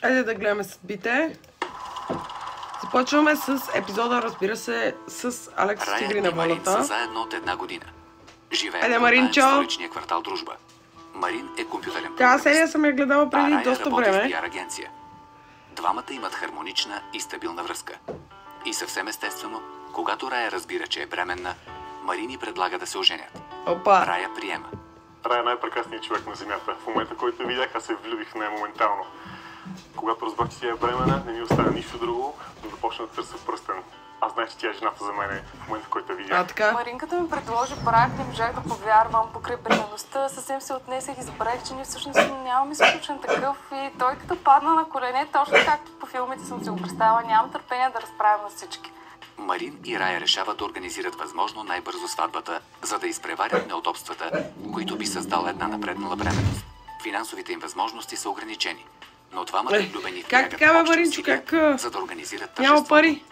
Айде да гледаме съдбите. Започваме с епизода, разбира се, с Алекс от Игри на волята. Са заедно от една година. Айде, Маринчо! В столичния квартал Дружба. Марин е компютърен програмист. Тази серия съм я гледала преди доста време. Рая работи в PR агенция. Двамата имат хармонична и стабилна връзка. И съвсем естествено, когато Рая разбира, че е бременна, Марин й предлага да се оженят. Опа! Рая приема. Рая е най-прекрасният човек на земята. В момента, който я видях, аз се влюбих в нея моментално. Когато разбрах, че тя е бременна, не ми остана нищо друго, но започна да търся пръстен. Аз знаех, че тя е жената за мен в момента, който я видях. Така? Маринката ми предложи брак, не можах да повярвам покрай бременността. Съвсем се отнесех и забравих, че ние всъщност нямаме сключен такъв. И той като падна на колене, точно както по филмите съм си го представила, нямам търпение да разправя на всички. Марин и Рая решават да организират възможно най-бързо сватбата, за да изпреварят неудобствата, които би създала една напреднала бременност. Финансовите им възможности са ограничени, но двамата влюбени влагат общи усилия, за да организират тържеството. Няма пари.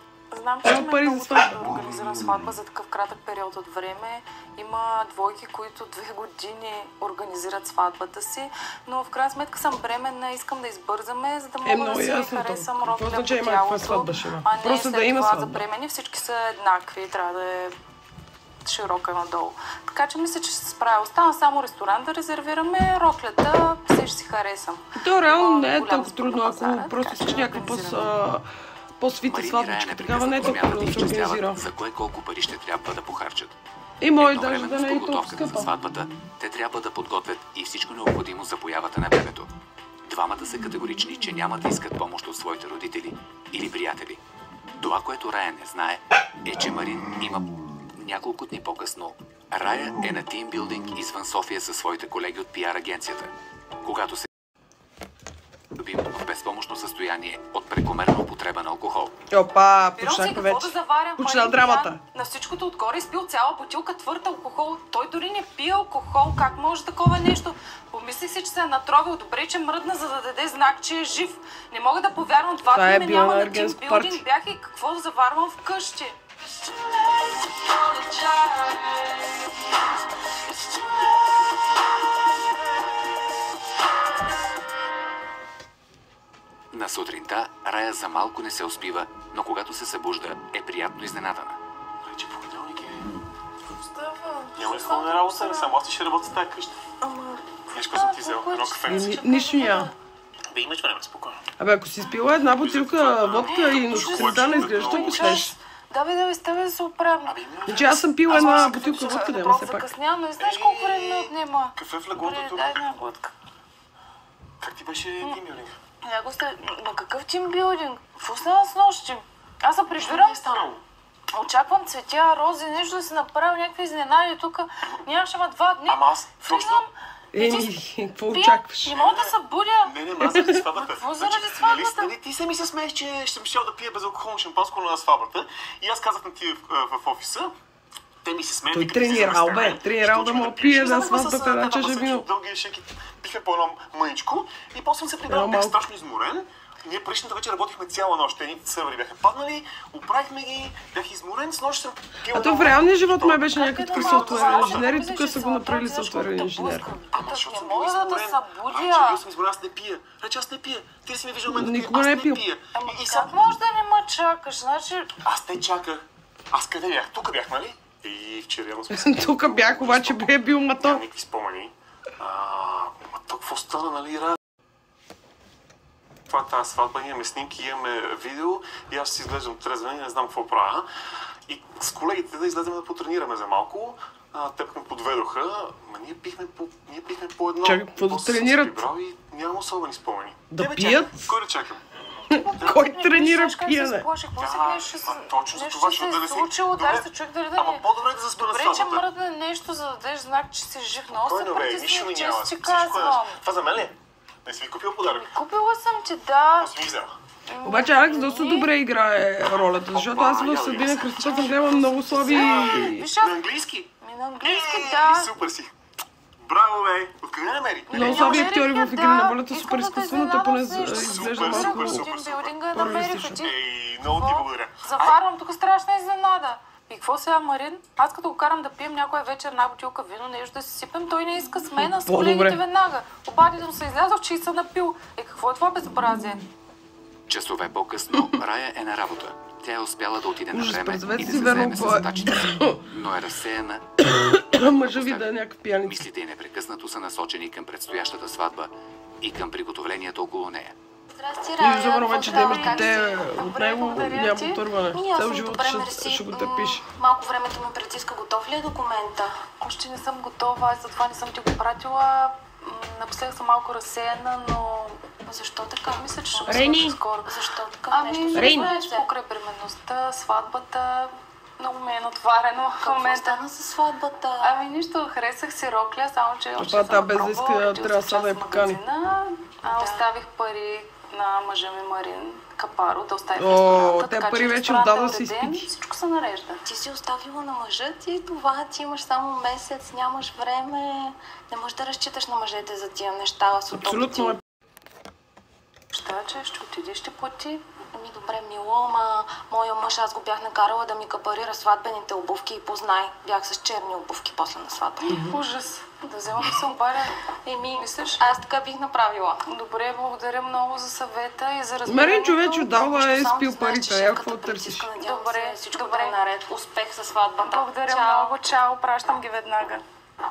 Знам, че ме е много трудно да организирам сватба за такъв кратък период от време. Има двойки, които 2 години организират сватбата си, но в крайна сметка съм бременна, искам да избързаме, за да мога да си харесам роля по тялото, а не след това за бремени. Всички са еднакви, трябва да е широка надолу. Така че мисля, че ще се справя. Остана само ресторант да резервираме, роклята, все ще си харесам. То реално не е толкова трудно, ако просто искаш някаква по-свита сватбичка. Такава не е толкова трудно да се организира. За кое колко пари ще трябва да похарчат. И може даже да не е толкова скъпа. За сватбата, те трябва да подготвят и всичко необходимо за появата на бебето. Двамата са категорични, че няма да искат помощ от своите родители или приятели. Това, което Рая не знае, е, че Марин има няколко дни по-късно. Рая е на тимбилдинг извън София със своите колеги от PR агенцията. Когато се бил в безпомощно състояние от прекомерна употреба на алкохол. Опа, почнахме вече. Почна драмата. На всичкото отгоре изпил цяла бутилка твърд алкохол. Той дори не пие алкохол. Как може такова нещо? Помислих си, че се е натровил. Добре, че мръдна, за да даде знак, че е жив. Не мога да повярвам. 2 дни ме няма на тимбилдинг. Бях и какво да заварвам вкъщи. На сутринта Рая за малко не се успива, но когато се събужда, е приятно изненадана. Вече понеделник е. Става. Няма ли хубава работа, не само аз ти ще работя в тази къща. Знаеш какво съм ти взел? Едно кафенце. Нищо няма. Бе, имаш време, спокойно. Абе, ако си спила една бутилка водка и на сутринта не изглежда толкова свеж. Да, с тебе да се оправим. Значи аз съм пила една бутилка водка, да има все пак. Закъснявам, но не знаеш колко време ме отнема. Кафе в леглото тук. Дай една глътка. Как ти беше тимбилдинг? На какъв тимбилдинг? Какво стана с нощи? Аз се прибирам. Очаквам цветя, рози, нещо да се направя, някакви изненади тук. Нямаше 2 дни. Ама аз точно... Какво очакваш? Не мога да се будя. Не, аз заради сватбата. Какво заради сватбата? Нали, ти се ми се смееш, че ще щял да пия безалкохолно шампанско на сватбата. И аз казах на ти в офиса. Те ми се смеят. Той тренирал, бе. Тренирал да му пие за сватбата една чаша вино. Дълги шеки пихме по едно мъничко. И после се прибрал, бях страшно изморен. Ние предишната вечер работихме цяла нощ. Едните сървъри бяха паднали, оправихме ги, бях изморен, с нощ съм пил. А то в реалния живот май беше някакъв софтуерен инженер и тук са го направили софтуерен инженер. Ама защото съм бил изморен. Бил съм изморен, аз не пия. Рече, аз не пия. Ти си ми виждал мен да пия, аз не пия. Ама как може да не ме чакаш? Значи... Аз те чаках. Аз къде бях? Тук бях, нали? И вчера сме... Тук бях, обаче бе бил мато. Няма никакви спомени. Мато, какво стана, нали, Ра? Това е тази сватба, имаме снимки, имаме видео и аз си изглеждам трезвен и не знам какво правя. И с колегите да излезем да потренираме за малко. Теб ме подведоха, ние пихме по едно. Чакай, какво да тренират? И нямам особени спомени. Да пият? Кой да чакам? Кой тренира пиене? Точно за това, защото да не си... Ама по-добре да заспа на сватбата. Добре, че мръдне нещо, за да дадеш знак, че си жив. Много се притесних, че си казвам. казвам. Това за мен ли? Не си ви купил подарък? Купила съм, че да. Какво си ми взела? Обаче Алекс доста добре играе ролята, защото аз в Съдбина кръстата съм гледала много слаби... На английски? На английски, да. Супер си. Браво, бе! Откъде намери? Много слаби актьори в Игри на волята, супер изкуствената, поне изглежда малко по-реалистично. Ей, много ти благодаря. Заварвам тук страшна изненада. И какво сега, Марин? Аз като го карам да пием някоя вечер една бутилка вино, нещо да си сипем, той не иска с мен, с колегите веднага. Обадил съм се, излязох, че и съм напил. Какво е това безобразие? Часове по-късно Рая е на работа. Тя е успяла да отиде на време и да се си, заеме с задачите си, но е разсеяна. Мъжа ви да е някакъв пияница. Мислите й непрекъснато са насочени към предстоящата сватба и към приготовлението около нея. Здрасти, Рая. И взема вече да имаш Как дете си? от него, няма потърване. Цел живот ще го търпиш. Малко времето ме притиска. Готов ли е документа? Още не съм готова, затова не съм ти го пратила. Напоследък съм малко разсеяна, но... Защо така? Мисля, че ще го Рени! свърша скоро. Защо така? Ами, Рейн! знаеш, покрай бременността, сватбата, много ми е натварено в Какво момента. стана с сватбата? Ами нищо, харесах си Рокля, само че още Това съм без да иска, пробвала, трябва сега да я покани. Оставих пари на мъжа ми Марин Капаро да остави в О, ресторанта, те така пари че вече ресторантът отдавна е са уреден, изпити. всичко се нарежда. Ти си оставила на мъжа ти това, ти имаш само месец, нямаш време. Не можеш да разчиташ на мъжете за тия неща. Абсолютно е. Ща, че ще отиде, ще плати. Ами добре, мило, ама моя мъж, аз го бях накарала да ми капарира сватбените обувки и познай. Бях с черни обувки после на сватбата. Ужас. Да взема да се обаля. Еми, Мислиш? аз така бих направила. Добре, благодаря много за съвета и за разбирането. Марин човече отдава е Само изпил да знаеш, че парите, я шефката какво търсиш? притиска, надявам Добре, се, всичко добре. да е наред. Успех със сватбата. Благодаря Чао. много. Чао, пращам ги веднага.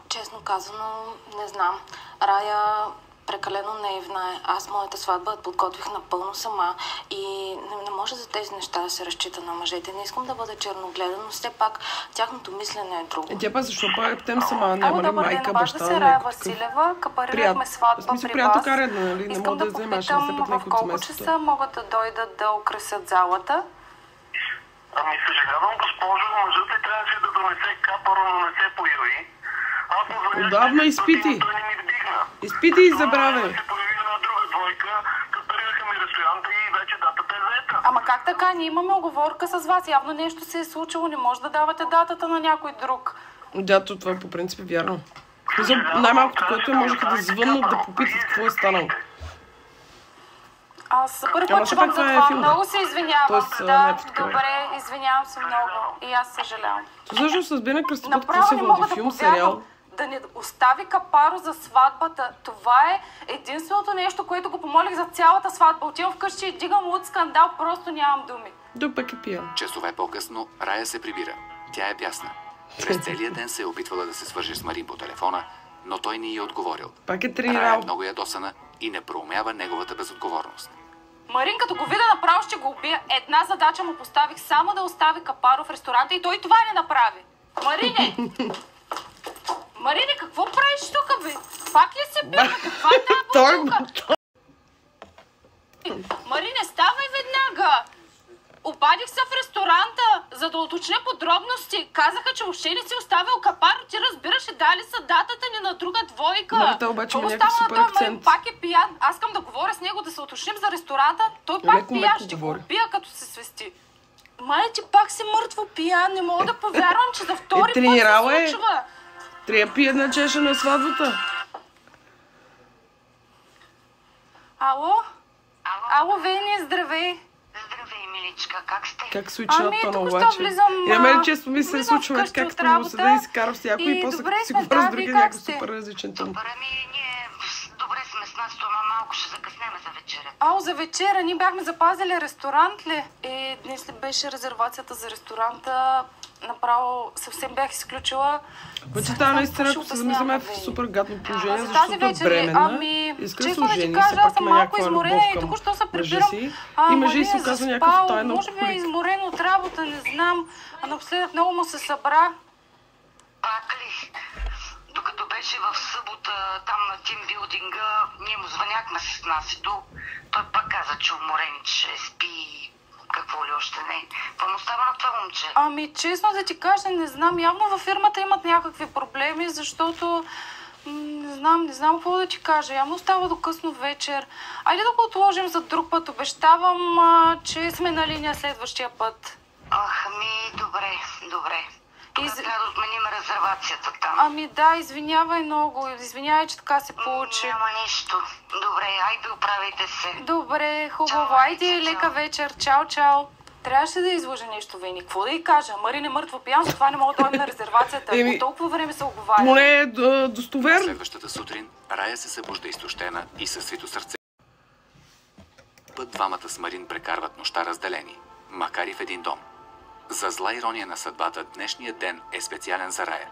Честно казано, не знам. Рая прекалено наивна е. Аз моята сватба подготвих напълно сама и не може за тези неща да се разчита на мъжете. Не искам да бъда черногледа, но все пак тяхното мислене е друго. Тя па защо пак тем сама, няма ли добър майка, ден, обажда баща, се Рая някакъв? Василева. Капарирахме сватба В смисъл, при приятел вас. каредна, нали? Не Искам мога да да я занимаваш, не попитам се път в някой от колко семейството. часа могат да дойдат да украсят залата. Ами съжалявам, госпожо, мъжът ли трябваше да донесе капаро, но не се появи. Аз му звънях Отдавна 10 изпити. пъти, но той не ми вдигна. Изпити и забравяй. Се появи една друга двойка, капарираха ми ресторанта и вече датата е заета. Ама как така? Ние имаме оговорка с вас. Явно нещо се е случило. Не може да давате датата на някой друг. Дято, това по принцип е вярно. В смисъл, най-малкото, което е, можеха да звъннат да попитат какво е станало. Аз за първи Ама път все чувам пак за това е това. филм. Много се извинявам. Тоест, Да, някакво такова. добре, извинявам се много. И аз съжалявам. Всъщност с Бина Кръстопът, какво Направо се не мога води? да Филм, повярвам. сериал? Да не остави Капаро за сватбата. Това е единственото нещо, което го помолих за цялата сватба. Отивам вкъщи и дигам луд скандал, просто нямам думи. Да, пък е пиян. Часове по-късно Рая се прибира. Тя е бясна. През целия ден се е опитвала да се свърже с Марин по телефона, но той не й е отговорил. Пак е Рая е тренирал. много ядосана и не проумява неговата безотговорност. Марин, като го видя направо, ще го убия. Една задача му поставих, само да остави Капаро в ресторанта и той това не направи. Марине! Марине, какво правиш тук, бе? Пак ли се бива? Каква е тази бутилка? Марине, ставай веднага! Обадих се в ресторанта, за да уточня подробности. Казаха, че въобще не си оставил Капаро. Ти разбираш ли, дали са датата ни на друга двойка. Много те обаче има Какво някакъв става супер на той? Марин акцент. пак е пиян. Аз искам да говоря с него, да се уточним за ресторанта. Той пак Леко пиян, меко ще го говори. убия, като се свести. Май, ти пак си мъртво пиян. Не мога да повярвам, че за втори път тренирала се е. случва. Трябва да пие една чаша на сватбата. Ало? Ало, Вени, здравей. Здравей, миличка, как сте? Как се учи на Ами, тона току-що обаче? влизам, И на мен често ми се влизам случва вкъщи как от като му работа седа и си карам с някой и и после добре като си сме, говоря с да, други вие как някой сте? супер различен тон. Супер, ами ние добре сме с нас, ама малко ще закъснеме за вечеря. Ало, за вечера. Ние бяхме запазили ресторант ли? Днес ли беше резервацията за ресторанта? Направо съвсем бях изключила. Обаче тази наистина, ако се замислим в супер гадно положение, За тази защото е вечер ли? бременна, Ами, иска да се честно да ти ожени, кажа, все аз пак съм има малко някаква изморена любов и към току-що се мъжа прибирам. си. И мъжа й се Марин е оказва някакъв заспал. тайна Може би е алкохолик. изморен от работа, не знам. А напоследък много му се събра. Пак ли? Докато беше в събота там на тимбилдинга, ние му звъняхме с Насито. Той пак каза, че уморен, че спи, какво ли още не. Какво му става на това момче? Ами, честно да ти кажа, не знам. Явно във фирмата имат някакви проблеми, защото не знам какво да ти кажа. Явно става до късно вечер. Айде да го отложим за друг път. Обещавам, че сме на линия следващия път. Ах, ми, добре. Тогава трябва да отменим резервацията там. Ами да, извинявай много. Извинявай, че така се получи. Няма нищо. Добре, айде оправяйте се. Добре, хубаво. Чао, Айде, Алица, лека чао. вечер. Чао, чао. Трябваше да излъжа нещо, Вени. Какво да й кажа? Марин е мъртво пиян, затова не мога да дойдем на резервацията. Еми, По толкова време се оговаря. Но не е достоверно. Следващата сутрин Рая се събужда изтощена и със свито сърце. път двамата с Марин прекарват нощта разделени, макар и в един дом. За зла ирония на съдбата, днешният ден е специален за Рая.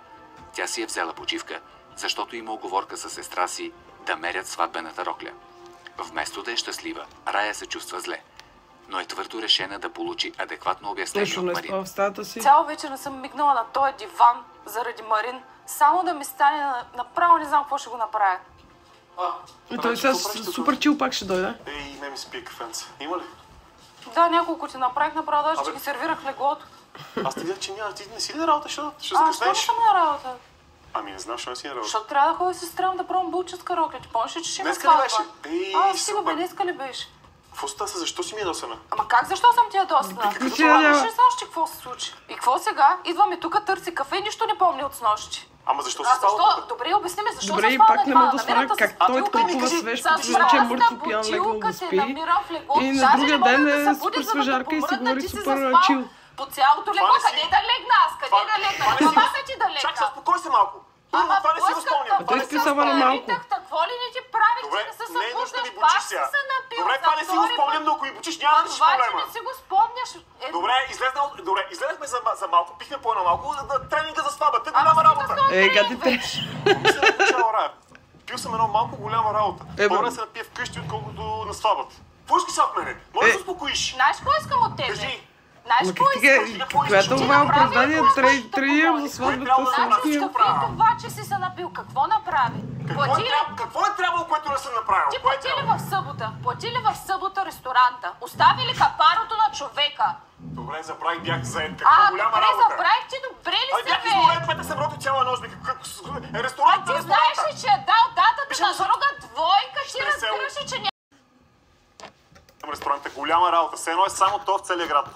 Тя си е взела почивка, защото има уговорка със сестра си да мерят сватбената рокля. Вместо да е щастлива, Рая се чувства зле, но е твърдо решена да получи адекватно обяснение от Марин. В стаята си. Цяла вечер не съм мигнала на този диван заради Марин. Само да ми стане направо, не знам какво ще го направя. И той сега супер чил пак ще дойде. Ей, не ми спи кафенце. Има ли? Да, няколко ти направих, направо даже, че ги сервирах в леглото. Аз ти видях, че няма. Ти не си ли на работа, ще Що не закъснеш? съм на работа? Ами не знам, защо не си на работа. Защото трябва да ходя с сестра да пробвам булческа рокля. Ти помниш ли, че ще има Днеска ли сватба? беше? Стига бе, днеска ли беше? Какво става? Защо си ми ядосана? Ама как, защо съм ти ядосана? Какъв Ти няма. Ще знаеш, че какво се случи. И какво сега? Идваме тук, търси кафе и нищо не помня от снощи. Ама защо се А става защо? тук? Добре, обясни ми, защо Добре, се и спада пак не мога да сваля как той толкова свеж, че е мъртво пиян легнал да спи. И на другия ден е супер свежарка и си говори супер чил. По цялото легло, не си- къде да легна аз? Къде да легна? това не На си- база ти да легна. Чак, успокой се малко. Първо, това не си го спомням. А той спи само на малко. Какво ли не ти правих, Добре, че не се не е нужно да ми събуждаш? бучиш Пак сега. си се напил. Добре, това не си го спомням, но ако ми бучиш, няма да решиш Това, че проблема. не си го спомняш. Добре, излезнахме за малко, пихме по едно малко, на тренинга за сватбата, голяма работа. Гади треш. Мисля да получава Рая. Пил съм едно малко голяма работа. Бе. По-добре да се напия вкъщи, отколкото на сватбата. Какво искаш от мене? Може да се успокоиш? Знаеш какво искам от тебе? Кажи. Знаеш Ма какво как искам? сега, каква е това оправдание? Трия за сватбата Трябва да съм направиш пил. какво правя. Това, че си се напил, какво направи? Плати ли? Какво е трябвало, което не съм направил? Ти Кое е плати ли трябвало? в събота? Плати ли в събота ресторанта? Остави ли капарото на човека? Добре, забравих, бях заед. Каква голяма добре, работа. забравих ти, добре ли Ай, се бях бе? изморен, пета съм роти цяла нощ. Ресторант, Ти знаеш ли, че е дал датата Пише на му се- друга двойка? Ти Ще разбираш ли, че няма? Ресторанта, голяма работа. Все едно е само то в целия град.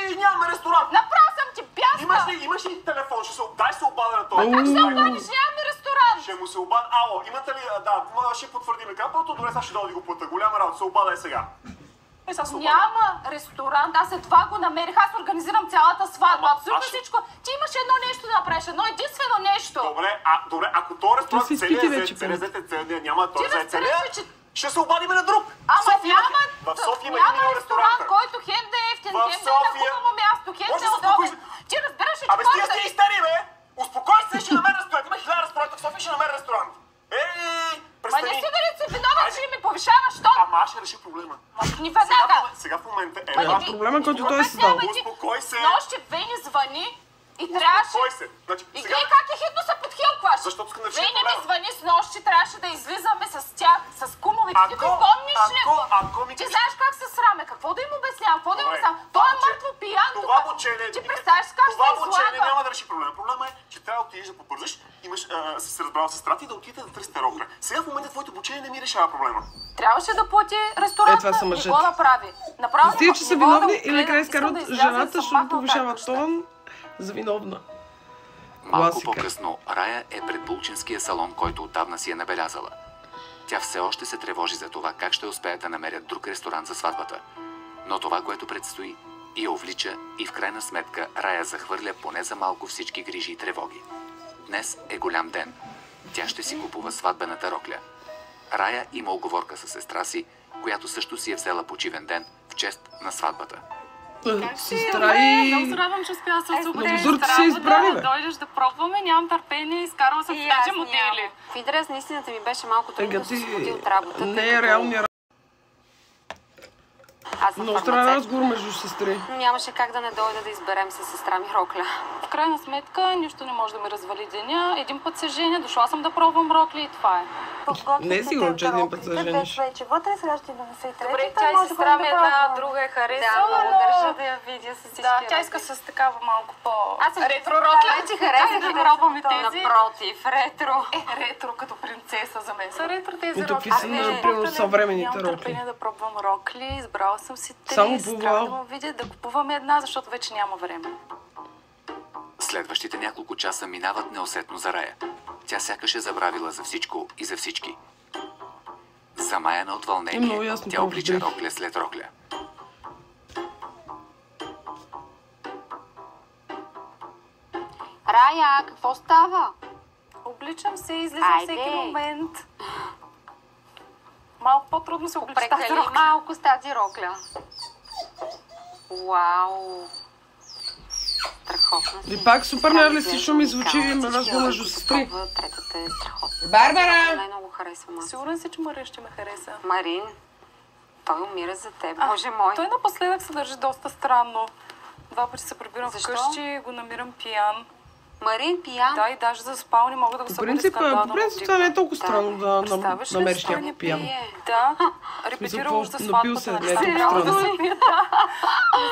Ей, нямаме ресторант. Направо съм ти бяска! Имаш ли телефон? Дай се обада на този. Как се обадиш? Нямаме ресторант! Ще му се обада. Ало, имате ли? Да, ще потвърдим капалото. Добре, сега ще дойда да го плата. Голяма работа. Се обада сега. Сега се обада. Няма ресторант, аз едва го намерих, аз организирам цялата сватба, Ама, абсолютно аз ще- всичко. Ти имаш едно нещо да направиш, едно единствено нещо. Добре, ако този ресторант си спите вече, целият няма този разбираш целият, ли, че- ще се обадиме на друг. Ама няма, В София има няма един ресторант, ресторант. който хем да е ефтин, В хем да е на София. хубаво място, хем Може да е да се успокоиш. удобен. Ти разбираш ли, че Абе, стига хората... сте истерии, бе! Успокой се, ще намеря ресторант. Има 1000 ресторанта в София, ще намеря ресторант. Ей, Ма не престани. си дали си виновен, Айде. че ми повишаваш тон. Ама аз ще реша проблема. Ни веднага. Сега в момента е Това е проблема, който той е създал. Успокой се. Нощи Вени звъни и трябваше... Успокой се. Значи, И сега... гледай как е хитно се подхилкваш. Защото искам да решим Вени ми проблема. звъни с нощи, трябваше да излизаме с тях, с кумовете. Ти го помниш ли го? ако ми Ти кажеш- знаеш как се сраме, какво да им обяснявам, какво да им Добре. обяснявам. Той е Това мъртво пиян Това тук. мъчение... Ти представяш как се Това мъчение излага. няма да реши проблема. Проблема е, че трябва да отидеш да побързаш, имаш, си се разбрал с сестра ти да отидете да търсите рокля. Сега в момента твоето обучение не ми решава проблема. Трябваше да плати ресторанта, това са не мъжете. го направи. Направо Стига, че са не мога да виновни го и накрая гледам, изкарват искам да изляза и жената, съм защото махнала повишават тази тон за виновна. Малко Класика. по-късно Рая е пред булчинския салон, който отдавна си е набелязала. Тя все още се тревожи за това как ще успеят да намерят друг ресторант за сватбата. Но това, което предстои, я увлича и в крайна сметка Рая захвърля поне за малко всички грижи и тревоги. Днес е голям ден. Тя ще си купува сватбената рокля. Рая има уговорка с сестра си, която също си е взела почивен ден в чест на сватбата. Сестра и... Много се радвам, че успя да се освободиш много от дурци се избрали, работа, бе. да дойдеш да пробваме. Нямам търпение, изкарвам се в тези модели. В интерес на истината ми беше малко трудно да се Тега освободи ти от работа. не тъй е като реалния Аз съм много странен фармацевт, разговор между сестри. но нямаше как да не дойда да изберем с сестра ми рокля. В крайна сметка, нищо не може да ми развали деня. Един път се женя, дошла съм да пробвам рокли и това е. Не е сигурно, че един път се жениш. Вече вътре, сега ще идваме се и трети. Добре, тя и сестра ми една друга е Да, харесала, много държа да я видя с всички Да, тя рокли. иска с такава малко по... Аз съм ретро рокля. че харесах Да пробваме тези. Напротив, ретро. Ретро като принцеса за мен. Са ретро тези Но рокли. какви са, например, съвременните Нямам рокли? търпение да пробвам рокли. Избрала съм си три. Само Трябва по да му видя да купувам една, защото вече няма време. Следващите няколко часа минават неусетно за Рая. Тя сякаш е забравила за всичко и за всички. Замаяна от Много вълнение, ясно тя облича по-добре. рокля след рокля. Рая, какво става? Обличам се, излизам Айде. всеки момент. Малко по-трудно се облича тази Прекали рокля. малко с тази рокля. Вау! Страхотно си. И пак супер реалистично ми звучи разговор между сестри. Третата е страхотна. Барбара! Най-много харесвам аз. Сигурен си, че Марин ще ме хареса. Марин, той умира за теб, боже мой. Той напоследък се държи доста странно. 2 пъти се прибирам вкъщи и го намирам пиян. Марин пиян? Да, и даже за спал не мога да го По събуди принцип, скандално. това не е толкова странно да Представяш ли намериш си? някой пиян. Да, репетира уж за Напил се, сватбата. не е толкова Сериозно странно. ли?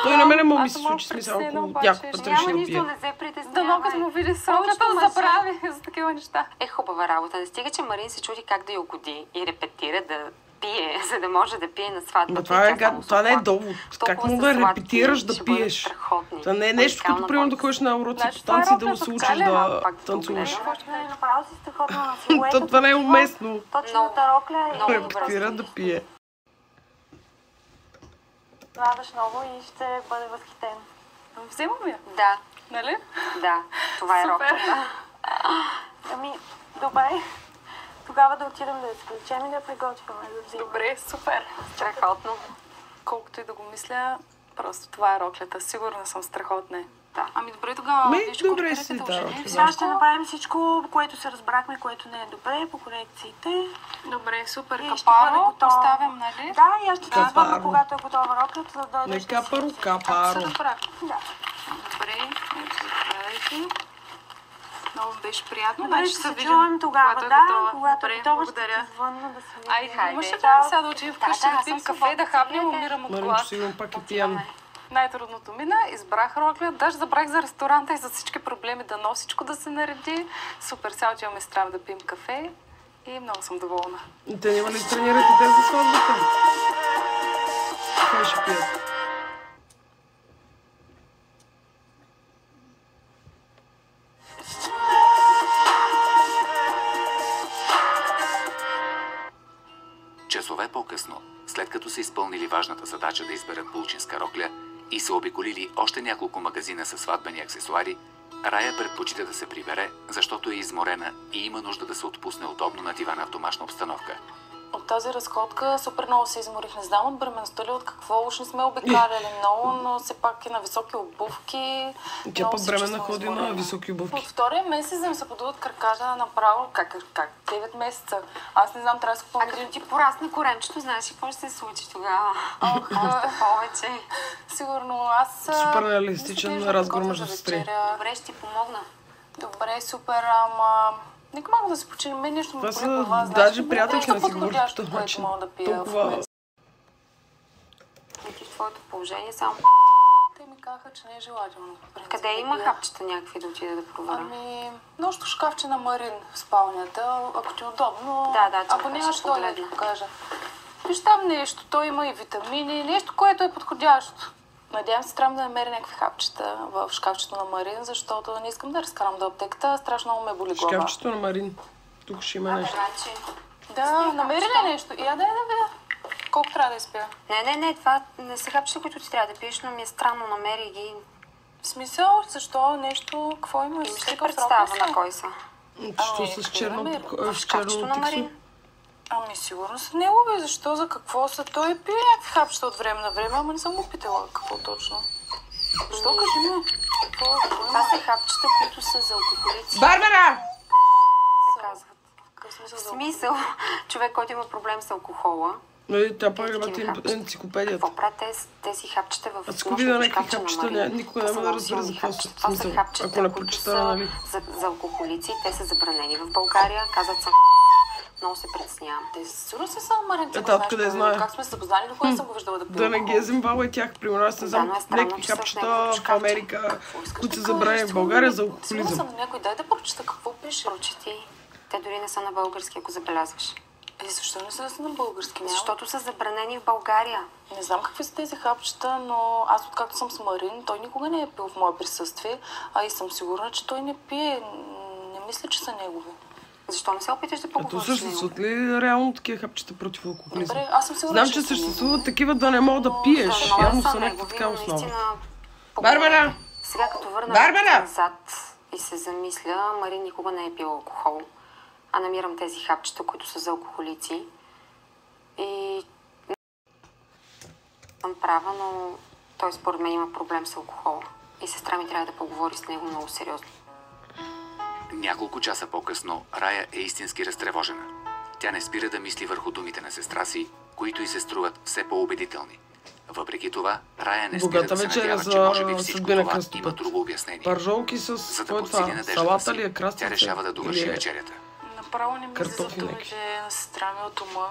Той на мене му ми Аз се съм случи смисъл, ако притеснена, някой път обаче. реши Няма да нищо, пие. не се притеснявай. Дано като му види сроката Повечето да забрави за такива неща. Е, хубава работа. Не стига, че Марин се чуди как да я угоди и репетира да пие, за да може да пие на сватбата. Но това не е довод. Как му да репетираш да пиеш? Това не е нещо като примерно да ходиш на уроци по танци да се учиш да танцуваш. Направо си страхотно на силуета. Това не е уместно. Точната рокля и Репетира да пие. радаш много и ще бъде възхитен. Вземам я. Да. Нали? Да, това е Супер. роклята. Ами, добре. Тогава да отидем да я сключим и да приготвяме за взимане. Добре, супер. Страхотно. Колкото и да го мисля, просто това е роклята. Сигурна съм, страхотна е. Да. Ами добре, тогава виж добре коректирате си, да. дължини. Сега ще направим всичко, което се разбрахме, което не е добре, по корекциите. Добре, супер. И ще бъде Капаро готово. поставям, нали? Да, и аз ще ти Капаро. звънна, когато е готова роклята, за да Не дойдеш да си капаро, я капаро. Супер. Да. Добре, ето заповядайте. Много беше приятно. Добре, Значи ще се се видим, чуем тогава, когато е да. готова. Когато е Добре, готова, ще благодаря. ти звънна да се видим. Айде, имаше Хайде. време сега да отидем вкъщи, Да, да пием аз съм кафе, да хапнем, свободна. умирам от Марин глад. сигурно пак е пиян. Най-трудното мина, избрах рокля, даже забрах за ресторанта и за всички проблеми да нося всичко да се нареди. Супер, сега отиваме с Трам да пием кафе и много съм доволна. Те няма ли тренирате те за сватбата? Кой ще пият? Часове по-късно, след като са изпълнили важната задача да изберат булчинска рокля и са обиколили още няколко магазина със сватбени аксесуари, Рая предпочита да се прибере, защото е изморена и има нужда да се отпусне удобно на дивана в домашна обстановка. От тази разходка супер много се изморих. Не знам от бременността ли, от какво. Уж не сме обикаляли много, но все пак е на високи обувки. Тя Много пък се време чувствам ходи на изморена. високи От обувки. втория месец да ми се подуват краката направо, как 9 месеца. Аз не знам, трябва да се А помня. като ти порасне коренчето, знаеш ли какво ще се случи тогава? Още повече. Сигурно аз... Супер реалистичен мисля, разговор да между готвя за сестри. вечеря. Добре, ще ти помогна. Добре, супер, ама... Нека малко да се починем, мен нещо ми Това боли са глава. Знаеш даже ли, приятелки нещо да си говорят по подходящо, този което начин. мога да пия в Толкова... момента. И ти в твоето положение само... Те ми казаха, че не е желателно. по принцип, Къде да има пия. хапчета някакви да отида да проверя? Ами, нощно шкафче на Марин в спалнята, ако ти е удобно. Да, да, ако чакай, нямаш, ще той да ти погледна. покажа. Виж там нещо, той има и витамини, нещо, което е подходящо. Надявам се, трябва да намеря някакви хапчета в шкафчето на Марин, защото не искам да разкарам до аптеката, страшно много ме боли глава. Шкафчето на Марин. Тук ще има нещо. Значи... Да, намери ли нещо? Я дай да видя. Колко трябва да изпия? Не, това не са хапчета, които ти трябва да пиеш, но ми е странно, намери ги. В смисъл, защо нещо, какво има? Имаш ли представа на кой са? Що с черно В шкафчето на Марин. Ами сигурно са негови, защо, за какво са? Той пие някакви хапчета от време на време, ама не съм го питала какво точно. Защо, кажи ми? Това са хапчета, които са за алкохолици. Барбара! Се казват. Какъв смисъл? В смисъл, човек, който има проблем с алкохола, Тя пак работи енциклопедията. какво правят тези хапчета в Аз ако видя някакви шкафче на хапчета, Марин? никога няма да разбера за какво са Това са смисъл. хапчета, Ако не които прочета, са нали? за алкохолици. Те са забранени в България. Казват са... Много се притеснявам. Те сигурно са само Марин. Ето, откъде знае? Как сме се запознали, до кога съм го виждала да пия? Да не ги е земвала и тях. Примерно аз не знам но е странно, някакви че са в хапчета неговото в шкафче. Америка, които са Така, забравени в сигурно- България за Сигурно алкохолизъм. съм някой. Дай да прочета какво пише. Прочети. Те дори не са на български, ако забелязваш. Защо не са на български? Няма. Защото са забранени в България. Не знам какви са тези хапчета, но аз откакто съм с Марин, той никога не е пил в мое присъствие, а и съм сигурна, че той не пие. Не мисля, че са негови. Защо не се опиташ да Ето поговориш с него? съществуват ли реално такива хапчета против алкохолизъм? Добре, аз съм сигурна, Знам, че са съществуват такива да не мога да пиеш. Да, Явно са са някаква негови, така но основа. наистина... Барбара! Сега като върна Барбара! назад и се замисля, Марин никога не е пил алкохол, а намирам тези хапчета, които са за алкохолици. И съм права, но той според мен има проблем с алкохола. И сестра ми трябва да поговори с него много сериозно. Няколко часа по-късно Рая е истински разтревожена. Тя не спира да мисли върху думите на сестра си, които й се струват все по-убедителни. Въпреки това, Рая не спира да се надява, че може би всичко това има друго обяснение. Пържолки с За да подсили надеждата си, тя решава да довърши вечерята. Направо не ми за думите на сестра ми от ума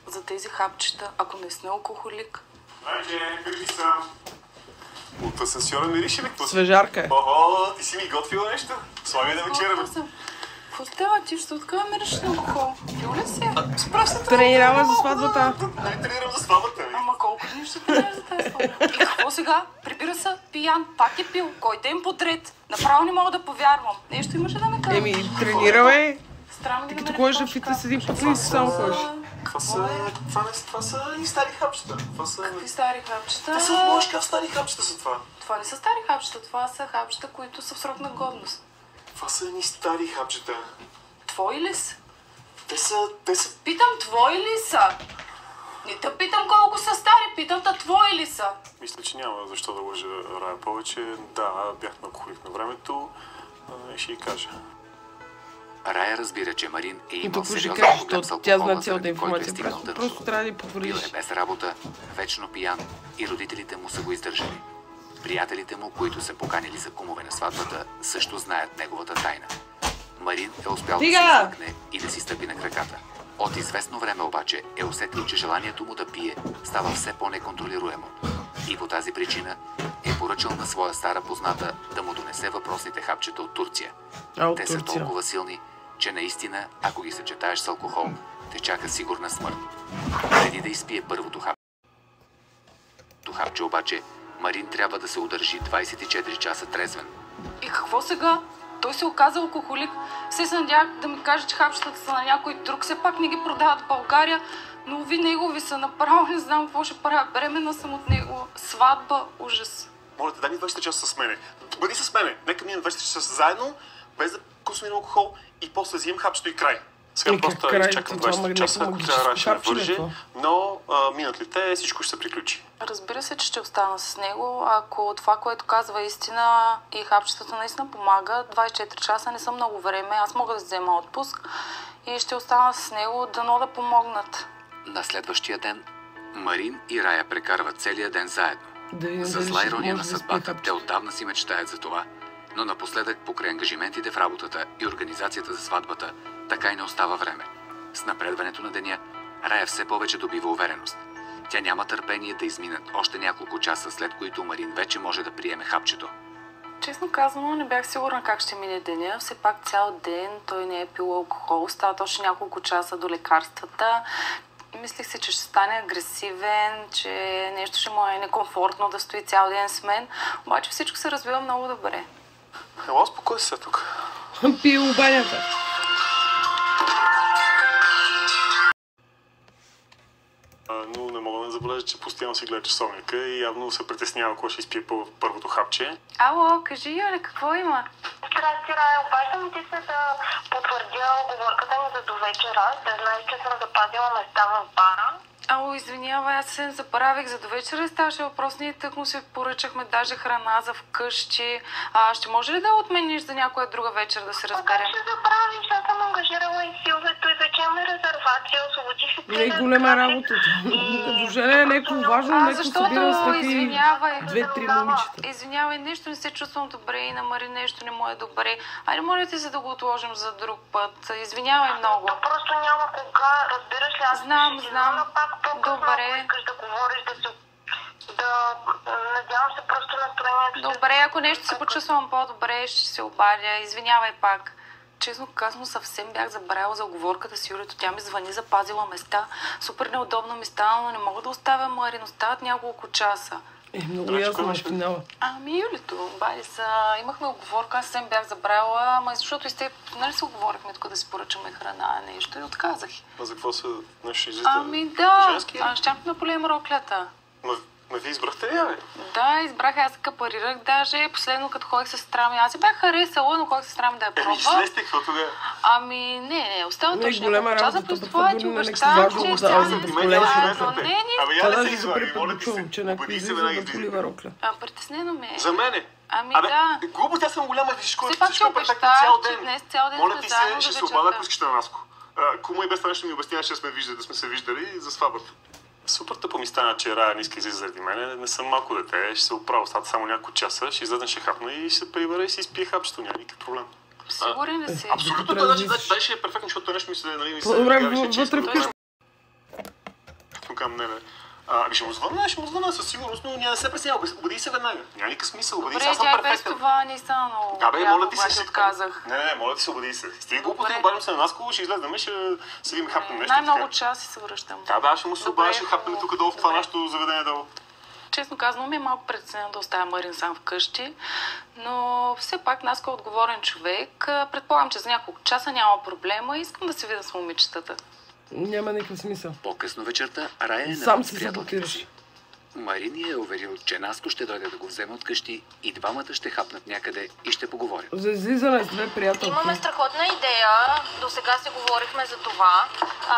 за тези хапчета, ако не сме алкохолик. Айде, какви са? От асансьора мирише ли? Свежарка е. Охо, ти си ми готвила нещо? Слагай да вечераме. Какво става ти? Ще откъде мириш на алкохол? Пил ли си? Тренирава за сватбата. Нали тренирам за сватбата ми? Ама колко дни ще тренираш за тази сватба? И какво сега? Прибира се пиян, пак е пил. Кой ден подред? Направо не мога да повярвам. Нещо имаше да ме кажа. Еми, тренираме. Странно ти като ходиш в фитнес един път и само ходиш. Това са и стари хапчета. Какви стари хапчета? Те са от мошкав стари хапчета са това. Това не са стари хапчета, това са хапчета, които са в срок на годност. Това са едни стари хапчета. Твои ли са? Те са... Питам, твои ли са? Не те питам колко са стари, питам те твои ли са? Мисля, че няма защо да лъжа Рая повече. Да, бях на алкохолик на времето и ще й кажа. Рая разбира, че Марин е имал сериозен проблем с алкохола, заради който е стигнал да Бил е без работа, вечно пиян и родителите му са го издържали. Приятелите му, които са поканили за кумове на сватбата, също знаят неговата тайна. Марин е успял да се измъкне и да си стъпи на краката. От известно време обаче е усетил, че желанието му да пие става все по-неконтролируемо. И по тази причина е поръчал на своя стара позната да му донесе въпросните хапчета от Турция. Те са толкова силни, че наистина, ако ги съчетаеш с алкохол, те чака сигурна смърт. Преди да изпие първото хапче обаче, Марин трябва да се удържи 24 часа трезвен. И какво сега? Той се оказа алкохолик. Все се надях да ми каже, че хапчетата са на някой друг. Все пак не ги продават в България. Но ви негови са. Направо не знам какво ще правя. Бременна съм от него. Сватба, ужас. Моля те, дай ми 20 часа с мене. Бъди с мене. Нека минем 20 часа заедно, без да консумирам алкохол и после взимам хапчето и край. Сега просто изчаквам 20 часа, ако трябва Рая ще ме върже, но минат ли те, всичко ще се приключи. Разбира се, че ще остана с него. Ако това, което казва истина и хапчетата наистина помага, 24 часа не са много време. Аз мога да взема отпуск и ще остана с него, дано да помогнат. На следващия ден Марин и Рая прекарват целия ден заедно. За зла ирония на съдбата, те отдавна си мечтаят за това. Но напоследък, покрай ангажиментите в работата и организацията за сватбата, така и не остава време. С напредването на деня, Рая все повече добива увереност. Тя няма търпение да изминат още няколко часа, след които Марин вече може да приеме хапчето. Честно казано, не бях сигурна как ще мине деня. Все пак цял ден той не е пил алкохол. Стават още няколко часа до лекарствата. Мислих си, че ще стане агресивен, че нещо ще му е некомфортно да стои цял ден с мен. Обаче всичко се развива много добре. Ела, спокой се тук. Пил банята. Но не мога да забележа, че постоянно си гледа часовника и явно се притеснява, ако ще изпие първото хапче. Ало, кажи, Юля, какво има? Здрасти, Рая. Обаждам ти се да потвърдя оговорката ми за довечера. Да знаеш, че съм запазила места в бара. Ало, извинявай, аз се забравих за довечера. Ставаше въпрос, ние тъкмо се поръчахме даже храна за вкъщи. Ще може ли да отмениш за някоя друга вечер да се разберем? Как ще забравиш? Аз съм ангажирала и Силвето и вече имаме резервация. Освободих се. Не е голема работата. Предложение е леко важно, леко събира с таки 2-3 момичета. Извинявай, нещо не се чувствам добре и на Мари нещо не му е добре. Айде, моля ти се да го отложим за друг път. Извинявай много. То просто няма кога, разбираш ли? Аз знам. Добре. Искаш да говориш, надявам се просто настроението. Добре, ако нещо се почувствам по-добре, ще се обадя. Извинявай пак. Честно казано, съвсем бях забравила за оговорката с Юлито. Тя ми звъни, запазила места. Супер неудобно ми стана, но не мога да оставя Марин. Остават няколко часа. Много ясно в финала. Юлито, бали са. Имахме оговорка, аз съвсем бях забравила, защото и с теб, нали се оговорихме тук да си поръчаме храна, нещо и отказах. За какво се нещо излиза? Да, аз щях да полеем роклята. Ма вие избрахте ли, бе? Да, избрах, аз капарирах даже. Последно като ходих с сестра ми, аз си бях харесала, но ходих с сестра ми да я пробва. Слезте, какво тогава? Ами, не, остава точно няколко часа, плюс това ти обещавам, че да Абе, за първи път чувам, че някой излиза да полива рокля. Притеснено ме е. За мене? Ами Абе, да. глупост, аз съм голяма, виж все пак ще обещах, че днес цял ден моля сме ти заедно се, до ще се обада, ако вечерта. искаш на Наско. Кума и без това нещо ми обяснява, че да сме се виждали за сватбата. Супер тъпо ми стана, че Рая не иска излиза заради мене. Не съм малко дете, ще се оправя остата само няколко часа, ще излезна, ще хапна и ще се прибера и си изпия хапчето, няма никакъв проблем. Сигурен ли си? Абсолютно, да, ще е перфектно, защото нещо ми се, нали, ми се... Добре, вътре в къща. Към не. Ще му звънна със сигурност, но няма да се преснява. Обади се веднага. Няма никакъв смисъл. Обади се, аз съм перфектен. Добре, тя и без това не стана много. Да, бе, моля ти се, отказах. Не, моля ти се, обади се. Стига глупости, обадим се на Наско, ще излезнем, ще седим и хапнем нещо. Най-много часи се връщам. Да, ще му се обадя, ще хапнем тук долу в това нашето заведение долу. Честно казано ми е малко притеснено да оставя Марин сам вкъщи, но все пак Наско е отговорен човек. Предполагам, че за няколко часа няма проблема и искам да се видя с момичетата. Няма никакъв смисъл. По-късно вечерта Рая е сам се саботираш. Марин е уверил, че Наско ще дойде да го вземе от къщи и двамата ще хапнат някъде и ще поговорят. За излизане с две приятелки. Имаме страхотна идея. До сега си говорихме за това.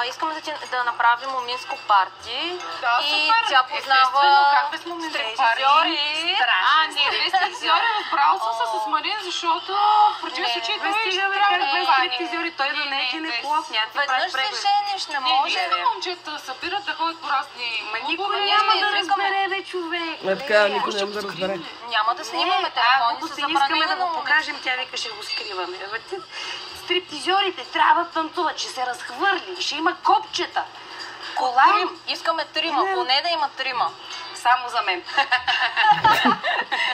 Искаме да направим моминско парти. Да, и супер. тя познава как без моминско парти? Не, без стриптизьори, разбрал съм се с Марин, защото в противен случай той ще трябва без стриптизьори. Той да не е гинеколог, няма да веднъж се жениш, не може. Момчета събират да ходят по разни клубове. Няма да разбере, бе, човек. Така, никой няма да разбере. Няма да снимаме телефони, се искаме да го покажем, тя вика, ще го скриваме. Стриптизьорите трябва да танцуват, ще се разхвърли, ще има копчета. Кола. Искаме трима, поне да има трима. Само за мен.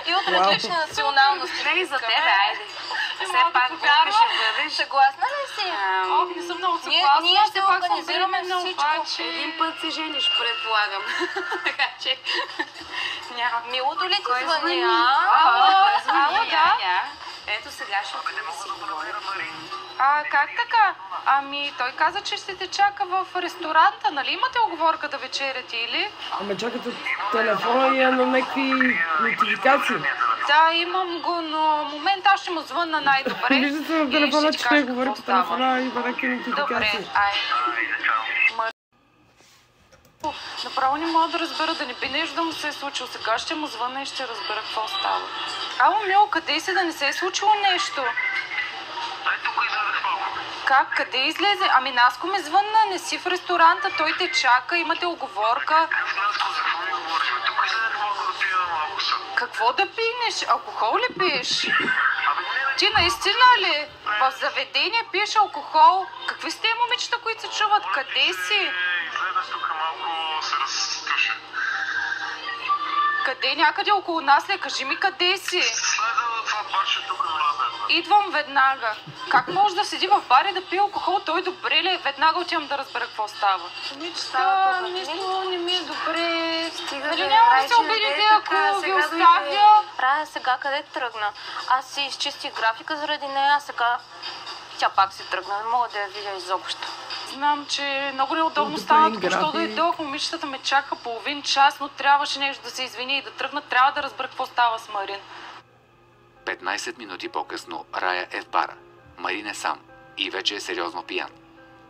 И от различни националности. Не и за тебе, айде. Все пак глупа ще бъдеш. Съгласна ли си? Не съм много съгласна. Ние ще организираме всичко. Един път се жениш, предполагам. Така че няма. Милото ли ти звъни? Ало, да. Ето сега ще си говорим. Как така? Ами, той каза, че ще те чака в ресторанта. Нали имате оговорка да вечеряте или? Ама чакате телефона и е на някакви нотификации. Да, имам го, но момент аз ще му звънна най-добре. Виждате в телефона, че ще говори по телефона и има някакви нотификации. Добре, направо не мога да разбера, да не би нещо да му се е случило. Сега ще му звънна и ще разбера какво става. Ало, Мило, къде си, да не се е случило нещо? Как? Къде излезе? Ами Наско ме звънна, не си в ресторанта, той те чака, имате оговорка. Какво да пинеш? Алкохол ли пиеш? Ти наистина ли? В заведение пиеш алкохол? Какви сте момичета, които се чуват? Къде си? Къде? Някъде около нас ли? Кажи ми къде си? Идвам веднага. Как може да седи в бар и да пие алкохол? Той добре ли? Веднага отивам да разбера какво става. Момичета, нищо не ми е добре. Нали няма да се обидите, ако ви оставя? Рая, сега къде тръгна? Аз си изчистих графика заради нея, а сега тя пак си тръгна. Не мога да я видя изобщо. Знам, че много неудобно стана, току-що дойдох, момичетата ме чака половин час, но трябваше нещо да се извини и да тръгна. Трябва да разбера какво става с Марин. 15 минути по-късно Рая е в бара. Марин е сам и вече е сериозно пиян.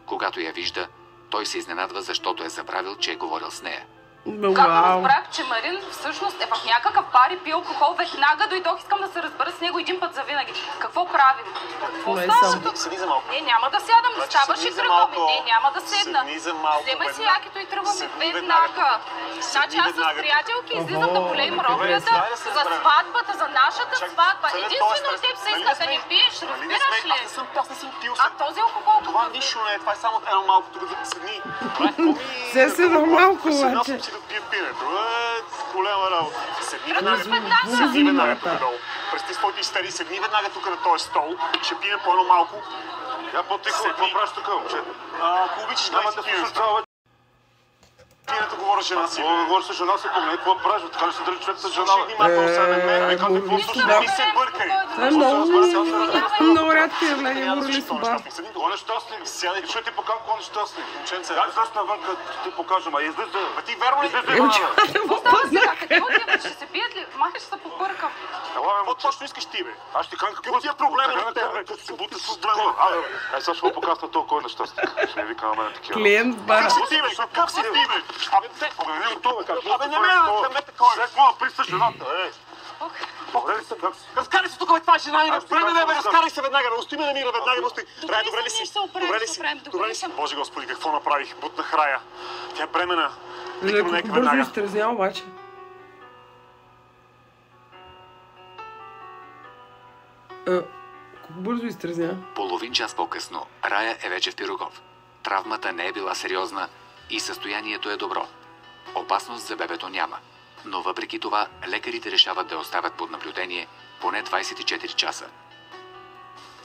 Когато я вижда, той се изненадва, защото е забравил, че е говорил с нея. Когато разбрах, че Марин всъщност е в някакъв бар и пие алкохол, веднага дойдох, искам да се разбера с него един път завинаги. Какво правим? Какво става? Седни за малко. Не, няма да сядам, да ставаш и тръгваме. Не, няма да седна. Седни за малко. Вземай си якито и тръгваме веднага. Значи аз с приятелки излизам да полеем роклята за сватбата, за нашата сватба. Единствено от теб се иска да не пиеш, разбираш ли? Аз не съм пил. А този алкохол? Това нищо не е, това е само едно малко тук да седни. Се седно малко, обаче. Да пие пиенето. Голема работа. Седни веднага тук долу. Прести своите истерии, седни веднага тук на този стол. Ще пием по едно малко. Я по-тихо, какво правиш тук, момче? Ако обичаш, гледай си пиенето. Пиенето говори говоря жена си? Говориш с жена си, погледни, какво правиш? Така ли се дали човек с жена? Внимателно са на мен. Не се бъркай. Това е много рядко явление, морали с бар. Кой нещастник? Сядай, че ти покажа кой нещастник. Момченце, дай излез навън, като ти покажа, ма излез да... Ти верно ли? Остава сега, какво отиват? Ще се бият ли? Махай, ще се побъркам. Какво точно искаш ти, бе? Аз ще кажа Какво ти е проблема на тебе? Като се бути с проблема. Сега ще го покажа това кой нещастник. Ще ми вика на мен такива. Клиент в бара. Как си ти, бе? Абе, погледни от това, как... Абе, не ме да такова. Какво присъща жената, Добре се, как си? Разкарай се тук, бе, това е жена ми, бе, разкарай се веднага, да усти ме намира, веднага да усти. Рая, добре ли си? Добре ли си? Боже Господи, какво направих? Бутнах Рая. Тя е бремена. Леко бързо изтрезня обаче. Колко бързо изтрезня? Половин час по-късно Рая е вече в Пирогов. Травмата не е била сериозна и състоянието е добро. Опасност за бебето няма. Но въпреки това, лекарите решават да я оставят под наблюдение поне 24 часа.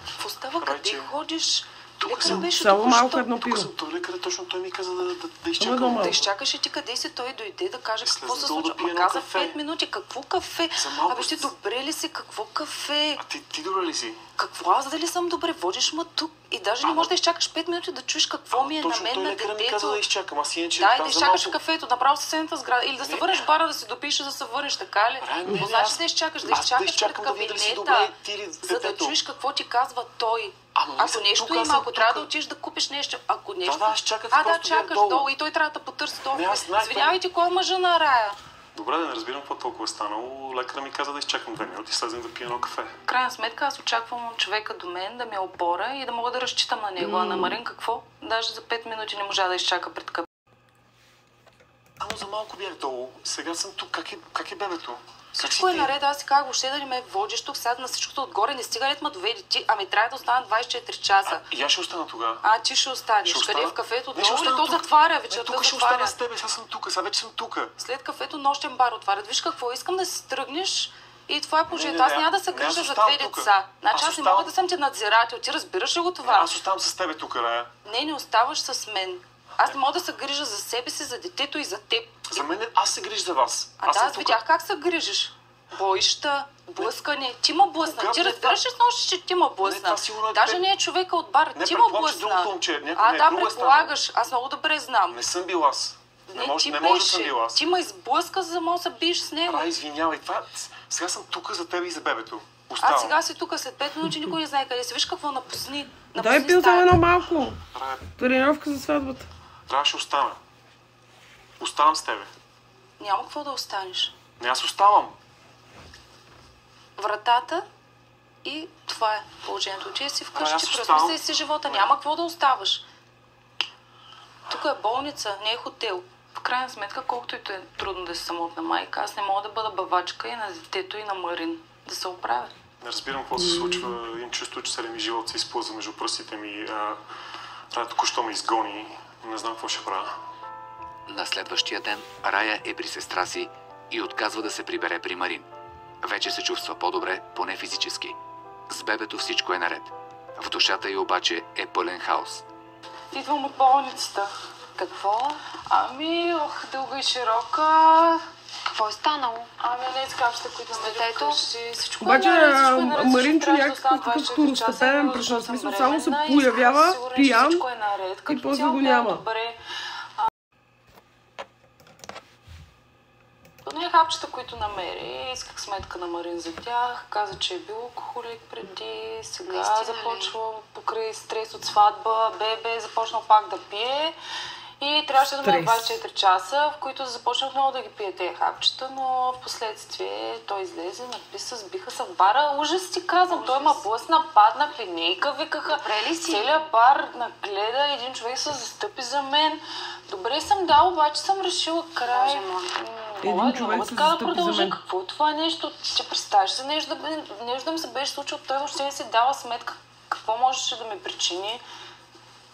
Какво става? Къде ходиш? Тук съм. Само малко едно пиво. Тук съм той лекар, точно той ми каза да изчакам. Да изчакаш и ти къде си? Той дойде да каже какво се случва. Ма каза 5 минути. Какво кафе? Абе, ти добре ли си? Какво кафе? А ти добре ли си? Какво? Аз дали съм добре? Водиш ма тук. И даже не можеш да изчакаш 5 минути да чуеш какво ми е на мен, на детето. Ми каза да изчакам. Аз иначе да, да изчакаш в кафето, направо съседната сграда. Или да се върнеш бара, да се допишеш, да се върнеш, така ли? Не значи да изчакаш, да изчакаш пред кабинета, за да чуеш какво ти казва той. Ако нещо има, ако трябва да отидеш да купиш нещо, ако нещо... Да, аз чаках, да, чакаш долу и той трябва да потърси долу. Извинявайте, кой е мъжа на Рая? Добре, да не разбирам какво толкова е станало. Лекарът ми каза да изчакам 2 минути и слезем да пия едно кафе. В крайна сметка аз очаквам човека до мен да ме опора и да мога да разчитам на него. А на Марин какво? Даже за 5 минути не можа да изчака пред кабинета. Само за малко бях долу. Сега съм тук. Как е бебето? Всичко е наред, аз си казах, въобще да не ме водиш тук, сега на всичкото отгоре, не стига ли ме доведи ти, ами трябва да остана 24 часа. И аз ще остана тогава. Ти ще останеш. Къде в кафето? Не, долу ли то затваря вечерта? Тук ще остана с теб, сега съм тук, сега вече съм тук. След кафето нощен бар отварят. Виж какво, искам да се тръгнеш и това е положението. Аз няма да се грижа за 2 деца. Значи аз не мога да съм ти надзирател, ти разбираш ли го това? Аз оставам с тебе тук, Рая. Не оставаш с мен. Аз не мога да се грижа за себе си, за детето и за теб. За мен аз се грижа за вас. Аз видях как се грижиш. Боища, блъскане. Ти ма блъсна. Ти разбираш ли с нощи, че ти ма блъсна? Даже не е човека от бар. Ти ма блъсна. Да, предполагаш. Аз много добре знам. Не съм бил аз. Не може да съм бил аз. Ти ма изблъска, за да мога да се биеш с него. Извинявай. Сега съм тук за тебе и за бебето. Аз сега си тук след 5 минути, никой не знае къде си. Виж какво напусни. Дай пил само едно малко. Тренировка за сватбата. Трябваше остана. Оставам с тебе. Няма какво да останеш. Не, аз оставам. Вратата и това е положението. Ти си вкъщи, пресмисляй си живота. Няма какво да оставаш. Тук е болница, не е хотел. В крайна сметка, колкото и е трудно да си самотна майка, аз не мога да бъда бавачка и на детето, и на Марин. Да се оправя. Не разбирам какво се случва. Им чувство, че целият ми живот се изплъзва между пръстите ми. Трябва току-що ме изгони. Не знам какво ще правя. На следващия ден Рая е при сестра си и отказва да се прибере при Марин. Вече се чувства по-добре, поне физически. С бебето всичко е наред. В душата й обаче е пълен хаос. Идвам от болницата. Какво? Дълга и широка. Какво е станало? Не скапчета, които сме детето. Всичко обаче наред, Марин човек такъв второстепенен, в смисъл само се появява пиян и после го няма. Поне хапчета, които намери, исках сметка на Марин за тях, каза, че е бил алкохолик преди, сега започва покрай стрес от сватба, бебе, започнал пак да пие и трябваше да ме 24 часа, в които започнах много да ги пие тези хапчета, но в последствие той излезе, написа, сбиха се в бара, ужас ти казвам, той ма блъсна, падна, линейка, викаха, целият бар нагледа, един човек се застъпи за мен. Добре съм дал, обаче съм решила край. Един човек се застъпи за мен. Какво е това нещо? Ще представиш се нещо да ми се беше случило, той въобще не си дава сметка какво можеше да ми причини.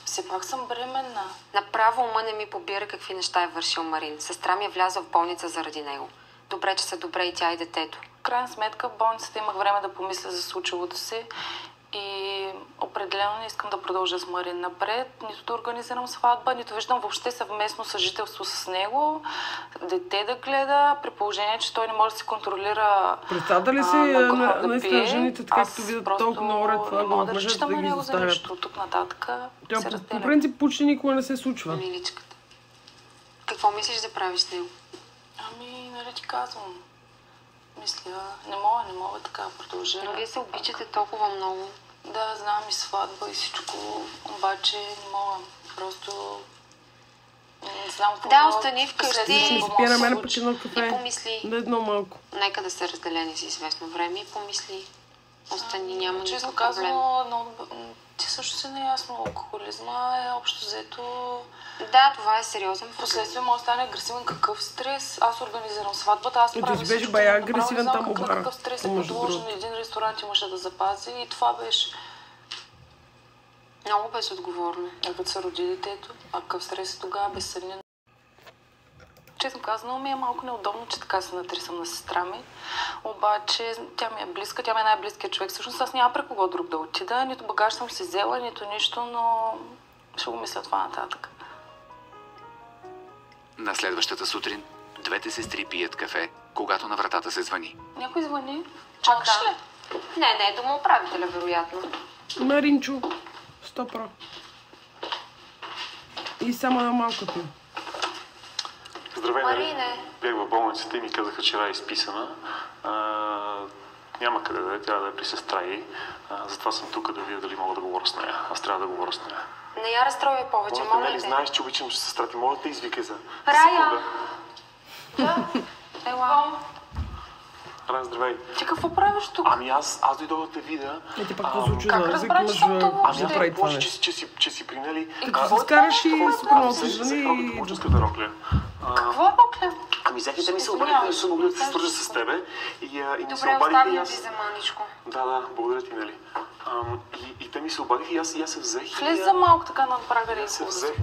Все пак съм бременна. Направо ума не ми побира какви неща е вършил Марин. Сестра ми е влязла в болница заради него. Добре, че са добре и тя и детето. В крайна сметка в болницата имах време да помисля за случилото се И определено не искам да продължа с Марин напред, нито да организирам сватба, нито виждам въобще съвместно съжителство с него, дете да гледа, при положение, че той не може да се контролира. Представя ли си наистина жените, така като видят толкова много ред това, го мъжете да ги заставят? От тук нататък По принцип почти никога не се случва. Миличката. Какво мислиш да правиш с него? Ами, нали ти казвам. Мисля, не мога така да продължа. Но вие се обичате толкова много. Да, знам и сватба и всичко, обаче не мога. Просто не знам какво. Да, остани вкъщи и спи на мен пък едно кафе. И помисли. Да, едно малко. Нека да са разделени за известно време и помисли. Остани, няма никакъв честно проблем. казано, ти също си наясно. Алкохолизма е общо взето. Да, това е сериозен проблем. Впоследствие може да стане агресивен, какъв стрес. Аз организирам сватбата, аз правя ти беше бая агресивен там обара. Какъв стрес е подложен, един ресторант имаше да запази и това беше. Много безотговорно. Като се роди детето, а какъв стрес е тогава, безсъден. Честно казано, ми е малко неудобно, че така се натрисам на сестра ми. Обаче тя ми е близка, тя ми е най-близкият човек. Всъщност аз няма при кого друг да отида, нито багаж съм си взела, нито нищо, но ще го мисля това нататък. На следващата сутрин двете сестри пият кафе, когато на вратата се звъни. Някой звъни? Чакаш ли? Не, домоуправителя, вероятно. Маринчо, 100%. И само на малкото. Здравей, Марине. Бях в болницата и ми казаха, че Рая е изписана. Няма къде да е, трябва да е при сестра й. Затова съм тук да видя дали мога да говоря с нея. Аз трябва да говоря с нея. Не я разстройвай повече, моля те. Знаеш, че обичам сестра ти. Моля те, извикай за Рая! Да, ела. Рая, здравей. Ти какво правиш тук? Ами аз дойдох да те видя. Ти пак какво случи как да разбра, че съм тук? да прави това нещо? Че си принели. Какво скараш и супер много се звъни и... Поческата рокля. Какво рокля? Ами взеха, те ми се обадиха, да са могли да се свържат с тебе и ми се Добре, обадиха остави и ви аз... за маничко. Да, благодаря ти, нали. И те ми се обадиха и аз се взех. Влез за малко така на прага да се взех.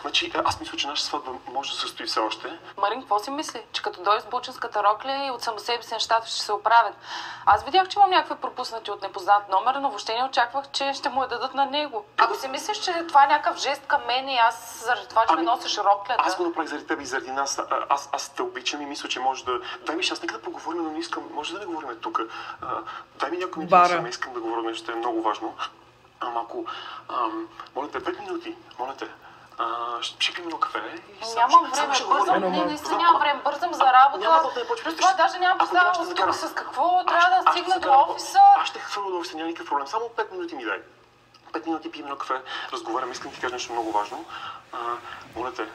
Значи, аз мисля, че нашата сватба може да се състои все още. Марин, какво си мисли? Че като дойде с булчинската рокля и от само себе си нещата ще се оправят. Аз видях, че имам някакви пропуснати от непознат номер, но въобще не очаквах, че ще му я дадат на него. Ако си мислиш, че това е някакъв жест към мен и аз заради това, че ме носиш роклята... Аз го направих заради теб и заради нас. Аз те обичам и мисля, че може да... Дай ми шанс, нека да поговорим, но не искам... Може да не говорим тук. Дай ми някой минути, не искам да говоря нещо, е много важно. Малко... Моля те, 5 минути. Моля те. Ще пием едно кафе и нямам време, бързам. Наистина нямам време, бързам за работа. Плюс това даже нямам представа от тук с какво трябва да стигна до офиса. Аз ще хвърля до офиса, няма никакъв проблем. Само 5 минути ми дай. 5 минути пием едно кафе, разговарям, искам да ти кажа нещо много важно. Моля те.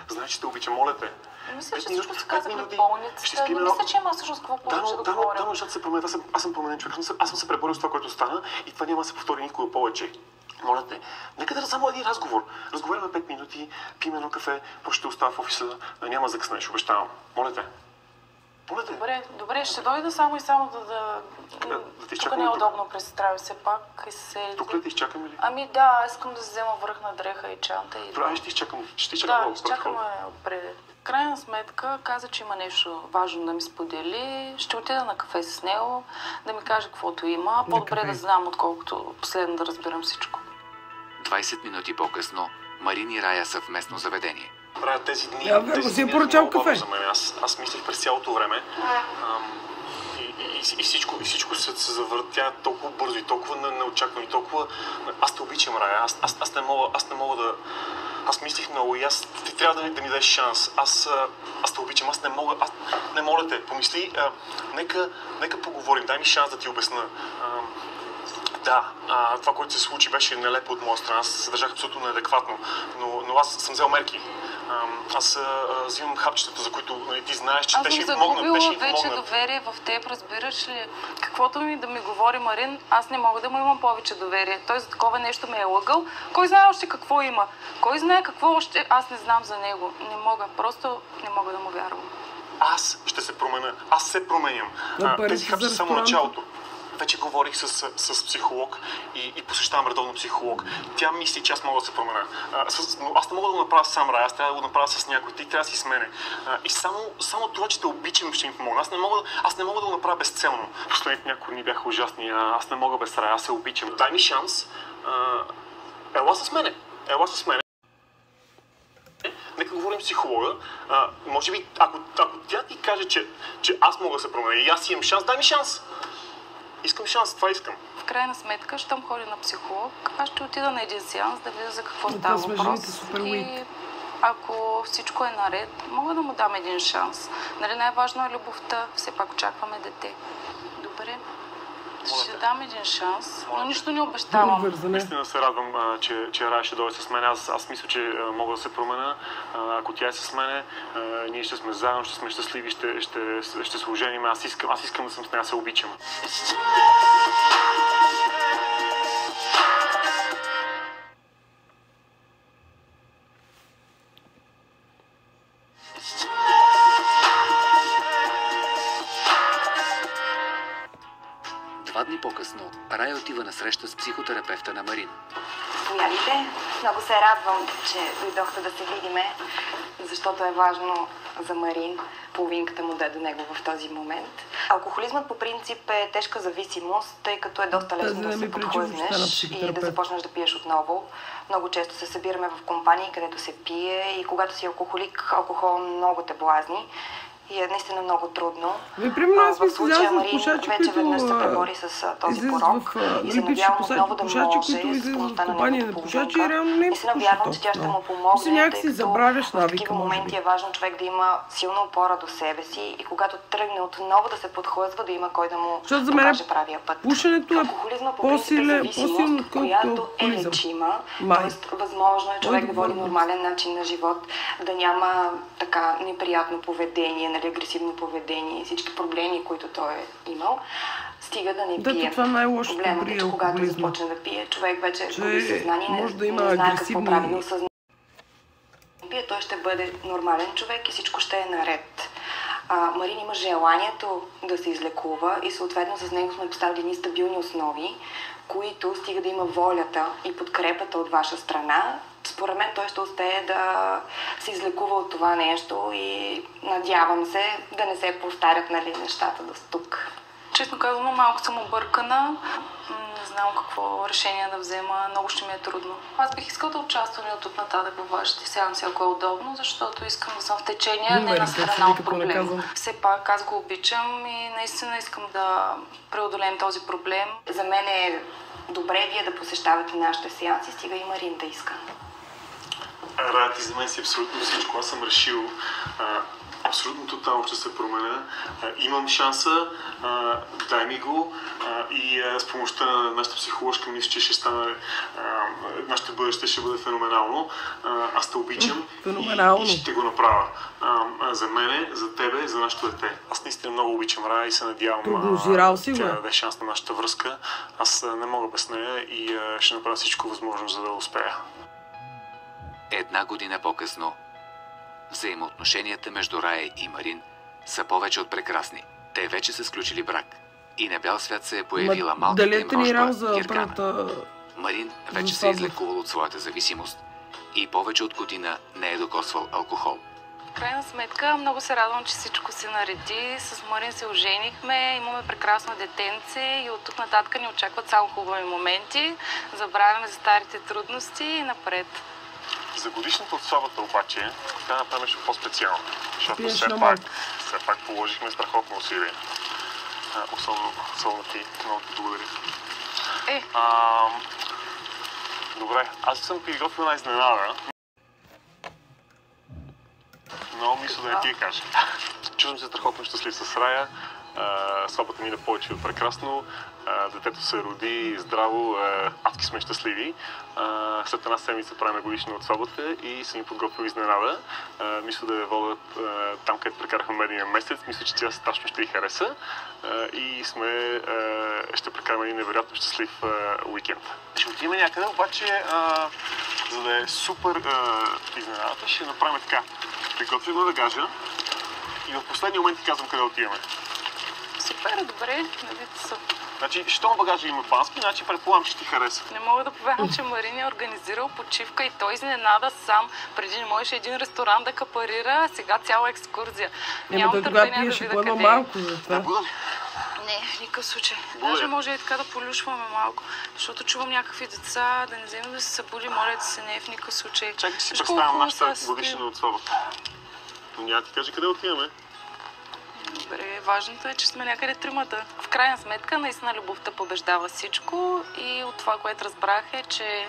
Знаеш, че те обичам, моля те. Мисля, че всичко се каза пред болницата. Не мисля, че има всъщност какво повече да говоря. Да, нещата се променят. Аз съм променен човек. Аз съм се преборил с това, което стана и това няма да се повтори никога повече. Моля те, нека да само един разговор. Разговаряме 5 минути, пием едно кафе, после ще оставя в офиса, няма да закъснеш, обещавам. Моля те. Добре, ще дойда само и само да тук не е удобно през сестра все пак. Тук ли те изчакаме ли? Ами да, искам да взема връхна дреха и чанта. Добре, ще изчакам. Да, изчакаме отпред. В крайна сметка каза, че има нещо важно да ми сподели. Ще отида на кафе с него, да ми каже каквото има. По-добре да знам, отколкото последно да разбирам всичко. 20 минути по-късно Марин и Рая са в местно заведение. Правя тези дни. Си е поръчал кафе. За мен. Аз мислех през цялото време. И всичко се завъртя толкова бързо и толкова неочаквано и толкова... Аз те обичам, Рая. Аз не мога да... Аз мислих много и ти трябва да ми дадеш шанс. Аз те обичам, аз не мога... Не моля те, помисли, нека поговорим, дай ми шанс да ти обясна. Да, това, което се случи, беше нелепо от моя страна. Аз се държах абсолютно неадекватно, но аз съм взел мерки. Аз взимам хапчетата, за които ти знаеш, че те ще помогнат. Аз съм загубила вече доверие в теб, разбираш ли? Каквото ми да ми говори Марин, аз не мога да му имам повече доверие. Той за такова нещо ме е лъгал. Кой знае още какво има? Кой знае какво още аз не знам за него? Не мога, просто не мога да му вярвам. Аз ще се променя. Аз се променям. Тези хапчета са само началото. вече говорих с психолог и посещавам редовно психолог. Тя мисли, че аз мога да се променя. Но аз не мога да го направя сам, Рая, аз трябва да го направя с някой. Ти трябва да си с мене. И само това, че те обичам, ще ми помогна. Аз не мога да го направя безцелно. Последните няколко дни бяха ужасни. Аз не мога без Рая, аз се обичам. Дай ми шанс. Ела с мене. Нека говорим с психолога. Може би, ако тя ти каже, че аз мога да се променя и аз имам шанс, дай ми шанс. Искам шанс, това искам. В крайна сметка, щом ходи на психолог, аз ще отида на един сеанс да видя за какво става въпрос. И ако всичко е наред, мога да му дам един шанс. Нали, най-важно е любовта. Все пак очакваме дете. Добре. Ще дам един шанс, но нищо не обещавам. Наистина се радвам, че Рая ще дойде с мен. Аз мисля, че мога да се променя. Ако тя е с мене, ние ще сме заедно, ще сме щастливи, ще се оженим. Аз искам да съм с нея, се обичам. Два дни по-късно Рая отива на среща с психотерапевта на Марин. Заповядайте. Много се радвам, че дойдохте да се видиме, защото е важно за Марин половинката му да е до него в този момент. Алкохолизмът по принцип е тежка зависимост, тъй като е доста лесно да се подхлъзнеш и да започнеш да пиеш отново. Много често се събираме в компании, където се пие и когато си алкохолик, алкохол много те блазни. И е наистина много трудно. В случая Марин вече веднъж се пребори с този порок и се надявам отново да може с помощта на неговата половинка. И се надявам, че тя ще му помогне, тъй като в такива моменти е важно човек да има силна опора до себе си и когато тръгне отново да се подхлъзва, да има кой да му покаже правия път. Алкохолизма по принцип е зависимост, която е лечима, т.е. възможно е човек да води нормален начин на живот, да няма така неприятно поведение, агресивно поведение и всички проблеми, които той е имал, стига да не пие. Проблемът е, че когато започне да пие, човек вече губи съзнание, не знае какво прави, но съзнание пие, той ще бъде нормален човек и всичко ще е наред. Марин има желанието да се излекува и съответно с него сме поставили едни стабилни основи, които стига да има волята и подкрепата от ваша страна. Според мен той ще успее да се излекува от това нещо и надявам се да не се повтарят нещата до тук. Честно казано, малко съм объркана. Не знам какво решение да взема. Много ще ми е трудно. Аз бих искала да участвам и от тук нататък във вашите сеанси, ако е удобно, защото искам да съм в течение, а не на страна от проблема. Все пак аз го обичам и наистина искам да преодолеем този проблем. За мен е добре вие да посещавате нашите сеанси, стига и Марин да иска. Рая, ти за мен си абсолютно всичко. Аз съм решил абсолютно тотално ще се променя. Имам шанса, дай ми го и с помощта на нашата психоложка мисля, че ще стане, нашето бъдеще ще бъде феноменално. Аз те обичам и ще го направя. За мене, за тебе, за нашето дете. Аз наистина много обичам Рая и се надявам тя да даде шанс на нашата връзка. Аз не мога без нея и ще направя всичко възможно, за да успея. Една година по-късно взаимоотношенията между Рая и Марин са повече от прекрасни. Те вече са сключили брак и на бял свят се е появила малката им рожба Гергана. Марин вече се е излекувал от своята зависимост и повече от година не е докосвал алкохол. В крайна сметка много се радвам, че всичко се нареди. С Марин се оженихме, имаме прекрасно детенце и от тук нататък ни очакват само хубави моменти. Забравяме за старите трудности и напред. За годишната от сватбата обаче трябва да направим нещо по-специално, защото все пак положихме страхотно усилие. Особено ти, много ти благодаря. Добре, аз съм приготвил една изненада. Много мисля да не ти я кажа. Чувствам се страхотно щастлив с Рая. Сватбата мина повече от прекрасно. Детето се роди здраво, адски сме щастливи. След една седмица правим годишна от сватбата и съм ми подготвил изненада. Мисля да я водя там, където прекарахме медения месец. Мисля, че тя страшно ще й хареса и ще прекараме един невероятно щастлив уикенд. Ще отидем някъде, обаче, за да е супер изненадата, ще направим така. Приготвим багажа и в последния момент ти казвам къде отиваме. Супер, добре, надите се. Значи, щом багажа има пански, значи предполагам, че ти хареса. Не мога да повярвам, че Марин е организирал почивка и той изненада сам. Преди не можеше един ресторант да капарира, а сега цяла екскурзия. Нямам търпение да видя къде. Малко за това. Не, в никакъв случай. Даже може и така да полюшваме малко, защото чувам някакви деца, да не вземем да се събуди, моля се, не е в никакъв случай. Чакай си представям нашата годишнина от сватбата. Но няма ти кажи къде отиваме. Добре, важното е, че сме някъде тримата. В крайна сметка, наистина любовта побеждава всичко и от това, което разбрах е, че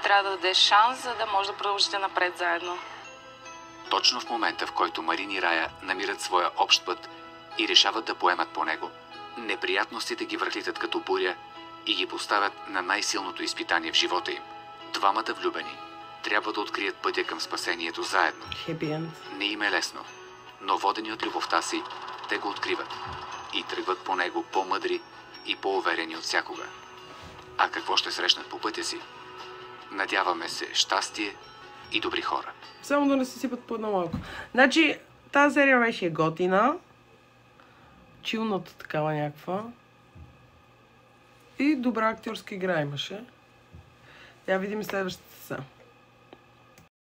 трябва да дадеш шанс, за да може да продължите напред заедно. Точно в момента, в който Марин и Рая намират своя общ път и решават да поемат по него, неприятностите ги връхлитат като буря и ги поставят на най-силното изпитание в живота им. Двамата влюбени трябва да открият пътя към спасението заедно. Не им е лесно, но водени от любовта си, те го откриват и тръгват по него по-мъдри и по-уверени от всякога. А какво ще срещнат по пътя си? Надяваме се щастие и добри хора. Само да не се сипат по едно малко. Значи, тази серия беше готина. Чилната такава някаква. И добра актьорска игра имаше. Я видим следващата са.